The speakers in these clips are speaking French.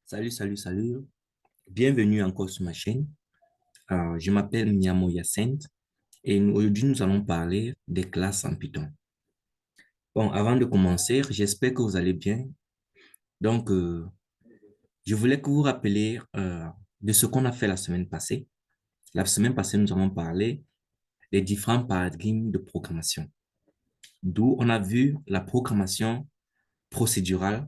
Salut, salut, salut. Bienvenue encore sur ma chaîne. Je m'appelle Miamo Yacinthe et aujourd'hui nous allons parler des classes en Python. Bon, avant de commencer, j'espère que vous allez bien. Donc, je voulais que vous rappeliez de ce qu'on a fait la semaine passée. La semaine passée, nous avons parlé des différents paradigmes de programmation, d'où on a vu la programmation procédurale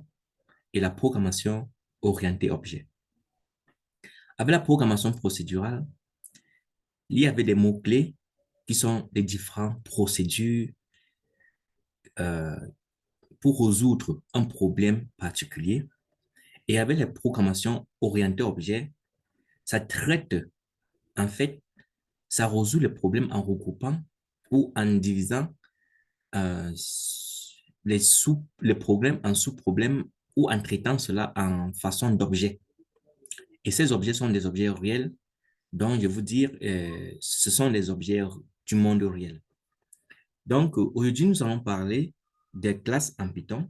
et la programmation orientée objet. Avec la programmation procédurale, il y avait des mots-clés qui sont des différentes procédures euh, pour résoudre un problème particulier. Et avec les programmations orientées objet, ça traite, en fait, ça résout les problèmes en regroupant ou en divisant euh, les problèmes en sous-problèmes ou en traitant cela en façon d'objets. Et ces objets sont des objets réels, donc je vais vous dire, ce sont des objets du monde réel. Donc, aujourd'hui, nous allons parler des classes en Python.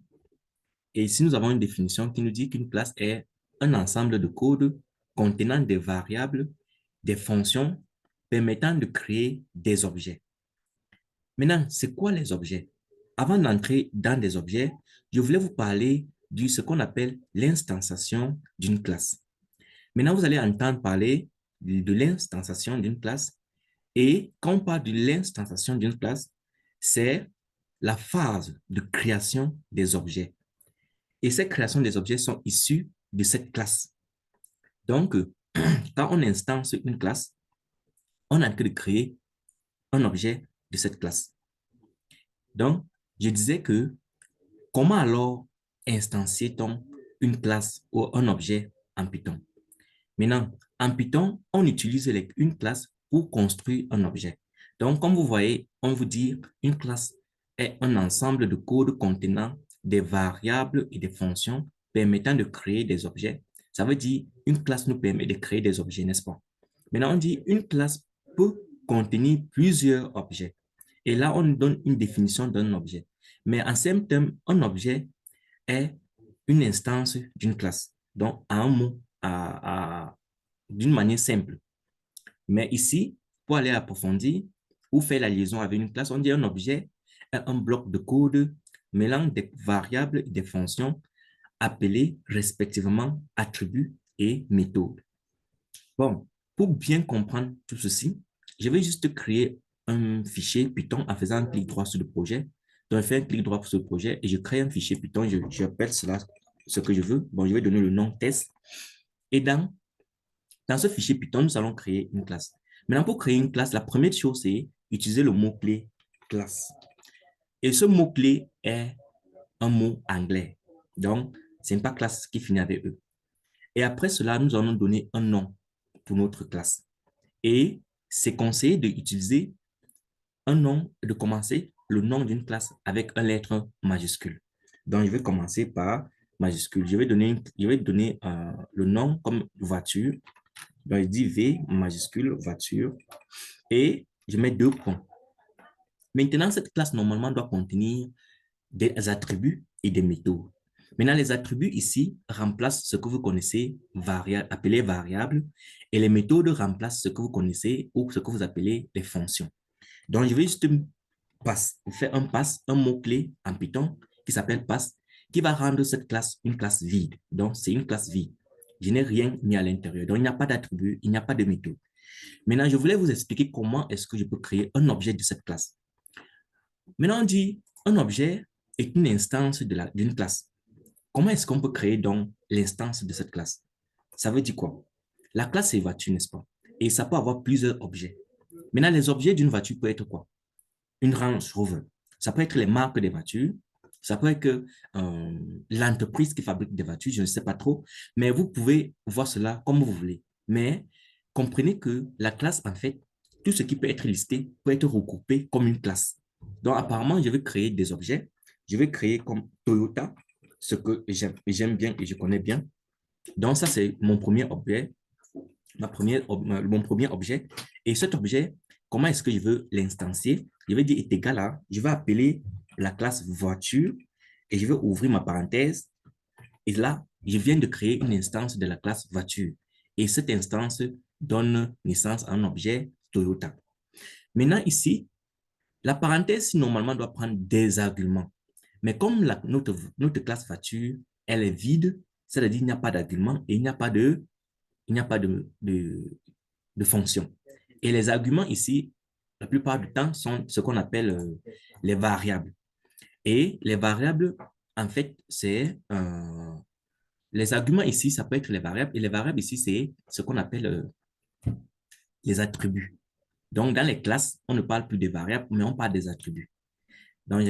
Et ici, nous avons une définition qui nous dit qu'une classe est un ensemble de codes contenant des variables, des fonctions permettant de créer des objets. Maintenant, c'est quoi les objets? Avant d'entrer dans des objets, je voulais vous parler de ce qu'on appelle l'instanciation d'une classe. Maintenant, vous allez entendre parler de l'instanciation d'une classe. Et quand on parle de l'instanciation d'une classe, c'est la phase de création des objets. Et ces créations des objets sont issues de cette classe. Donc, quand on instance une classe, on a en train de créer un objet de cette classe. Donc, je disais que comment alors instancier-t-on une classe ou un objet en Python? Maintenant, en Python, on utilise une classe pour construire un objet. Donc, comme vous voyez, on vous dit une classe est un ensemble de codes contenant des variables et des fonctions permettant de créer des objets. Ça veut dire une classe nous permet de créer des objets, n'est-ce pas? Maintenant, on dit une classe peut contenir plusieurs objets. Et là, on donne une définition d'un objet. Mais en simple terme, un objet est une instance d'une classe. Donc, à un mot, d'une manière simple. Mais ici, pour aller approfondir ou faire la liaison avec une classe, on dit un objet est un bloc de code mêlant des variables et des fonctions appelées respectivement attributs et méthodes. Bon, pour bien comprendre tout ceci, je vais juste créer un fichier Python en faisant un clic droit sur le projet. Donc, je fais un clic droit sur le projet et je crée un fichier Python. J'appelle cela ce que je veux. Bon, je vais donner le nom test. Et dans ce fichier Python, nous allons créer une classe. Maintenant, pour créer une classe, la première chose, c'est utiliser le mot-clé classe. Et ce mot-clé est un mot anglais. Donc, ce n'est pas classe qui finit avec E. Et après cela, nous allons donner un nom pour notre classe. Et c'est conseillé d'utiliser un nom, de commencer le nom d'une classe avec une lettre majuscule. Donc, je vais commencer par majuscule. Je vais donner le nom comme voiture. Donc, je dis V majuscule, voiture. Et je mets deux points. Maintenant, cette classe, normalement, doit contenir des attributs et des méthodes. Maintenant, les attributs ici remplacent ce que vous connaissez appelé variable et les méthodes remplacent ce que vous connaissez ou ce que vous appelez les fonctions. Donc, je vais juste faire un mot-clé en Python qui s'appelle pass, qui va rendre cette classe une classe vide. Donc, c'est une classe vide. Je n'ai rien mis à l'intérieur. Donc, il n'y a pas d'attribut, il n'y a pas de méthode. Maintenant, je voulais vous expliquer comment est-ce que je peux créer un objet de cette classe. Maintenant, on dit un objet est une instance d'une classe. Comment est-ce qu'on peut créer donc l'instance de cette classe? Ça veut dire quoi? La classe est voiture, n'est-ce pas? Et ça peut avoir plusieurs objets. Maintenant, les objets d'une voiture peuvent être quoi? Une Range Rover. Ça peut être les marques des voitures. Ça peut être l'entreprise qui fabrique des voitures, je ne sais pas trop. Mais vous pouvez voir cela comme vous voulez. Mais comprenez que la classe, en fait, tout ce qui peut être listé peut être regroupé comme une classe. Donc, apparemment, je vais créer des objets. Je vais créer comme Toyota, ce que j'aime bien et je connais bien. Donc, ça, c'est mon premier objet, mon premier objet. Et cet objet, comment est-ce que je veux l'instancier? Je vais dire est égal à, je vais appeler la classe voiture et je vais ouvrir ma parenthèse. Et là, je viens de créer une instance de la classe voiture. Et cette instance donne naissance à un objet Toyota. Maintenant, ici, la parenthèse, normalement, doit prendre des arguments. Mais comme notre classe voiture, elle est vide, c'est-à-dire qu'il n'y a pas d'argument et il n'y a pas de fonction. Et les arguments ici, la plupart du temps, sont ce qu'on appelle les variables. Et les variables, en fait, c'est les arguments ici, ça peut être les variables. Et les variables ici, c'est ce qu'on appelle les attributs. Donc, dans les classes, on ne parle plus des variables, mais on parle des attributs. Donc,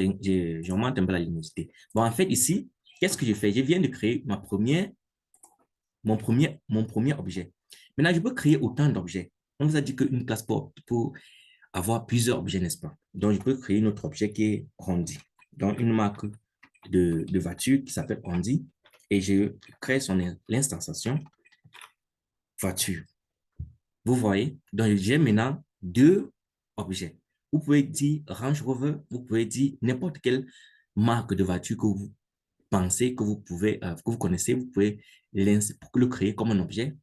j'augmente un peu la luminosité. Bon, en fait, ici, qu'est-ce que je fais? Je viens de créer mon premier objet. Maintenant, je peux créer autant d'objets. On vous a dit qu'une classe pour avoir plusieurs objets, n'est-ce pas? Donc, je peux créer un autre objet qui est Rondi. Donc, une marque de voiture qui s'appelle Rondi. Et je crée l'instanciation voiture. Vous voyez? Donc, j'ai maintenant deux objets. Vous pouvez dire Range Rover, vous pouvez dire n'importe quelle marque de voiture que vous pensez, que vous pouvez, que vous connaissez, vous pouvez le créer comme un objet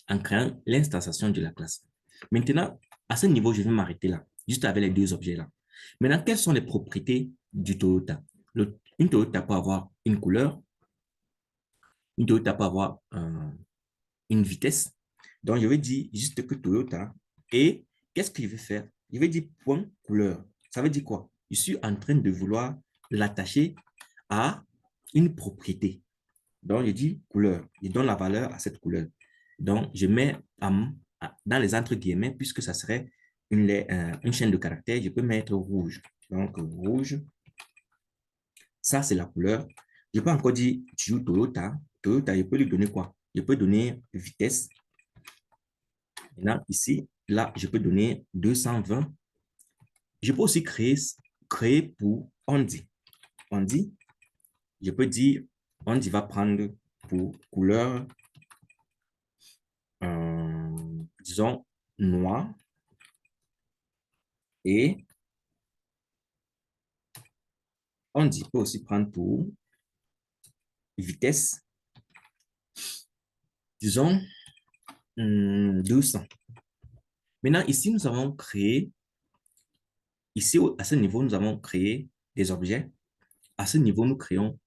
en créant l'instanciation de la classe. Maintenant, à ce niveau, je vais m'arrêter là, juste avec les deux objets-là. Maintenant, quelles sont les propriétés du Toyota? Une Toyota peut avoir une couleur, une Toyota peut avoir une vitesse. Donc, je vais dire juste que Toyota. Et qu'est-ce que je vais faire? Je vais dire point couleur. Ça veut dire quoi? Je suis en train de vouloir l'attacher à une propriété. Donc, je dis couleur. Je donne la valeur à cette couleur. Donc, je mets dans les entre guillemets, puisque ça serait une chaîne de caractères, je peux mettre rouge. Donc, rouge, ça, c'est la couleur. Je peux encore dire Toyota. Toyota, je peux lui donner quoi? Je peux donner vitesse. Maintenant, ici, là, je peux donner 220. Je peux aussi créer pour Ondi. Ondi, je peux dire, Ondi va prendre pour couleur, disons, noir. Et Ondi peut aussi prendre pour vitesse, disons, 200. Maintenant, ici, nous avons créé, ici, à ce niveau, nous avons créé des objets. À ce niveau, nous créons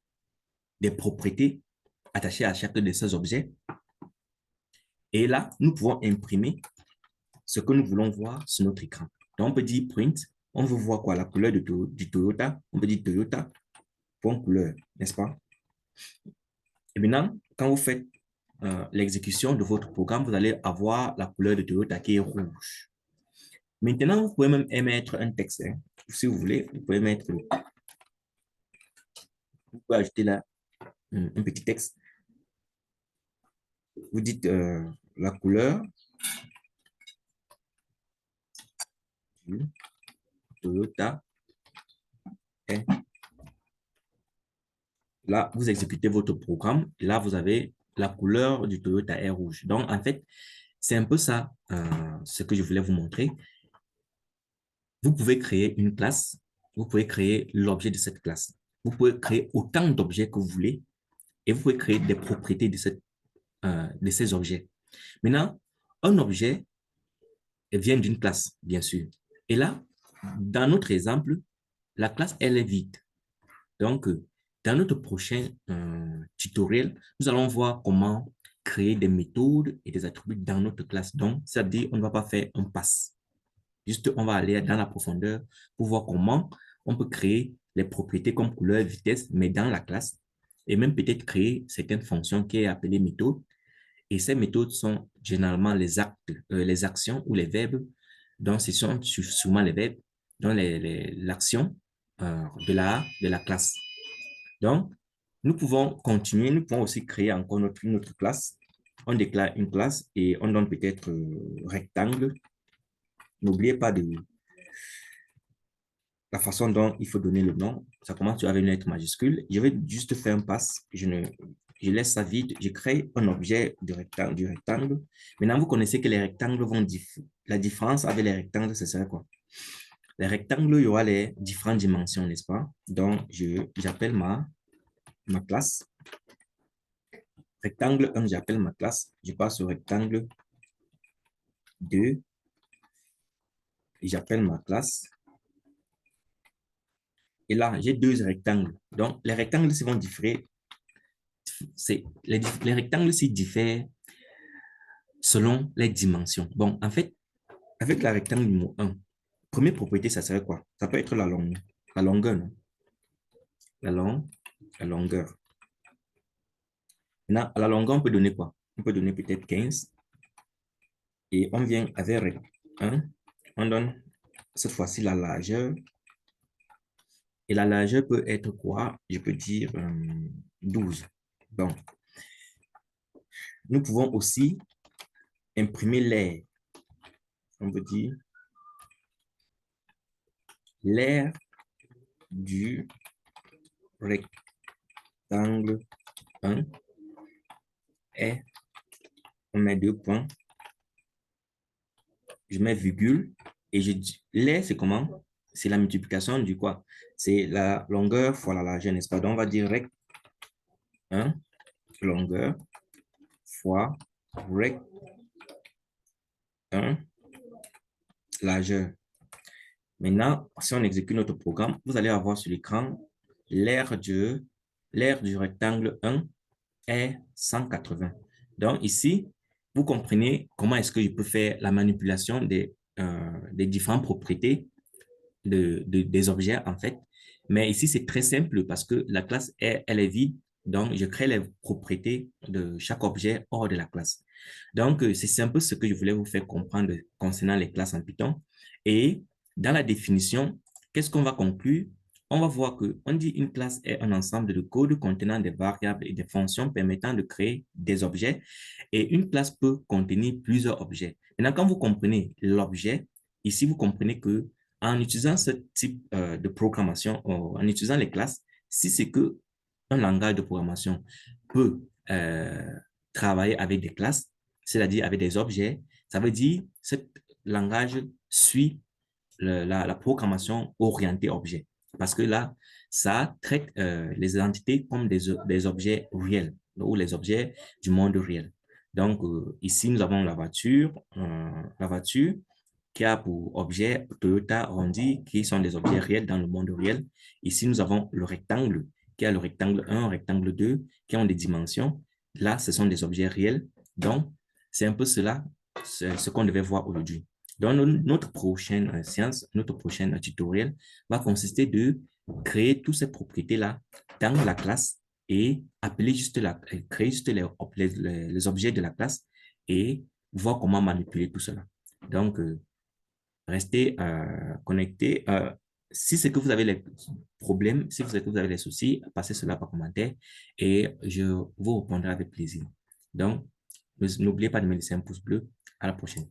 des propriétés attachées à chacun de ces objets. Et là, nous pouvons imprimer ce que nous voulons voir sur notre écran. Donc, on peut dire print. On veut voir quoi? La couleur du Toyota. On peut dire Toyota, point couleur, n'est-ce pas? Et maintenant, quand vous faites l'exécution de votre programme, vous allez avoir la couleur de Toyota qui est rouge. Maintenant, vous pouvez même émettre un texte. Hein. Si vous voulez, vous pouvez mettre, vous pouvez ajouter là un petit texte. Vous dites la couleur du Toyota est. Là, vous exécutez votre programme. Et là, vous avez la couleur du Toyota est rouge. Donc, en fait, c'est un peu ça ce que je voulais vous montrer. Vous pouvez créer une classe. Vous pouvez créer l'objet de cette classe. Vous pouvez créer autant d'objets que vous voulez et vous pouvez créer des propriétés de ces objets. Maintenant, un objet vient d'une classe, bien sûr. Et là, dans notre exemple, la classe, elle est vide. Donc, dans notre prochain tutoriel, nous allons voir comment créer des méthodes et des attributs dans notre classe. Donc, c'est-à-dire, on ne va pas faire un pass. Juste, on va aller dans la profondeur pour voir comment on peut créer les propriétés comme couleur, vitesse, mais dans la classe. Et même peut-être créer certaines fonctions qui est appelées méthodes. Et ces méthodes sont généralement les actes, les actions ou les verbes. Donc, ce sont souvent les verbes dans l'action de la classe. Donc, nous pouvons continuer, nous pouvons aussi créer encore une autre classe. On déclare une classe et on donne peut-être rectangle. N'oubliez pas de la façon dont il faut donner le nom. Ça commence avec une lettre majuscule. Je vais juste faire un pass. Je laisse ça vide. Je crée un objet du rectangle. Maintenant, vous connaissez que les rectangles vont la différence avec les rectangles, ce serait quoi? Les rectangles, il y aura les différentes dimensions, n'est-ce pas? Donc, j'appelle ma classe rectangle 1, j'appelle ma classe. Je passe au rectangle 2 et j'appelle ma classe. Et là, j'ai deux rectangles. Donc, les rectangles vont différer. Les rectangles s'y diffèrent selon les dimensions. Bon, en fait, avec la rectangle numéro 1, première propriété, ça serait quoi? Ça peut être la longueur. La longueur, non? La longueur. Maintenant, à la longueur, on peut donner quoi? On peut donner peut-être 15. Et on vient avec 1. On donne cette fois-ci la largeur. Et la largeur peut être quoi? Je peux dire 12. Donc, nous pouvons aussi imprimer l'aire. On veut dire l'aire du rectangle 1 est, on met deux points, je mets virgule, et je dis, l'aire, c'est comment? C'est la multiplication du quoi? C'est la longueur fois la largeur, n'est-ce pas? Donc, on va dire rect 1, longueur, fois rect 1, largeur. Maintenant, si on exécute notre programme, vous allez avoir sur l'écran l'aire du rectangle 1 est 180. Donc ici, vous comprenez comment est-ce que je peux faire la manipulation des différentes propriétés des objets en fait. Mais ici, c'est très simple parce que la classe, elle est vide. Donc, je crée les propriétés de chaque objet hors de la classe. Donc, c'est un peu ce que je voulais vous faire comprendre concernant les classes en Python. Et dans la définition, qu'est-ce qu'on va conclure? On va voir que on dit une classe est un ensemble de codes contenant des variables et des fonctions permettant de créer des objets. Et une classe peut contenir plusieurs objets. Maintenant, quand vous comprenez l'objet, ici, vous comprenez que en utilisant ce type de programmation, en utilisant les classes, si c'est que un langage de programmation peut travailler avec des classes, c'est-à-dire avec des objets, ça veut dire que ce langage suit la programmation orientée objet. Parce que là, ça traite les entités comme des objets réels ou les objets du monde réel. Donc, ici, nous avons la voiture qui a pour objet Toyota, Rondi, qui sont des objets réels dans le monde réel. Ici, nous avons le rectangle, qui a le rectangle 1, rectangle 2, qui ont des dimensions. Là, ce sont des objets réels. Donc, c'est un peu cela, ce qu'on devait voir aujourd'hui. Donc, notre prochaine séance, notre prochain tutoriel va consister de créer toutes ces propriétés-là dans la classe et appeler juste créer juste les objets de la classe et voir comment manipuler tout cela. Donc, restez connectés. Si c'est que vous avez les problèmes, si c'est que vous avez des soucis, passez cela par commentaire et je vous répondrai avec plaisir. Donc, n'oubliez pas de me laisser un pouce bleu. À la prochaine.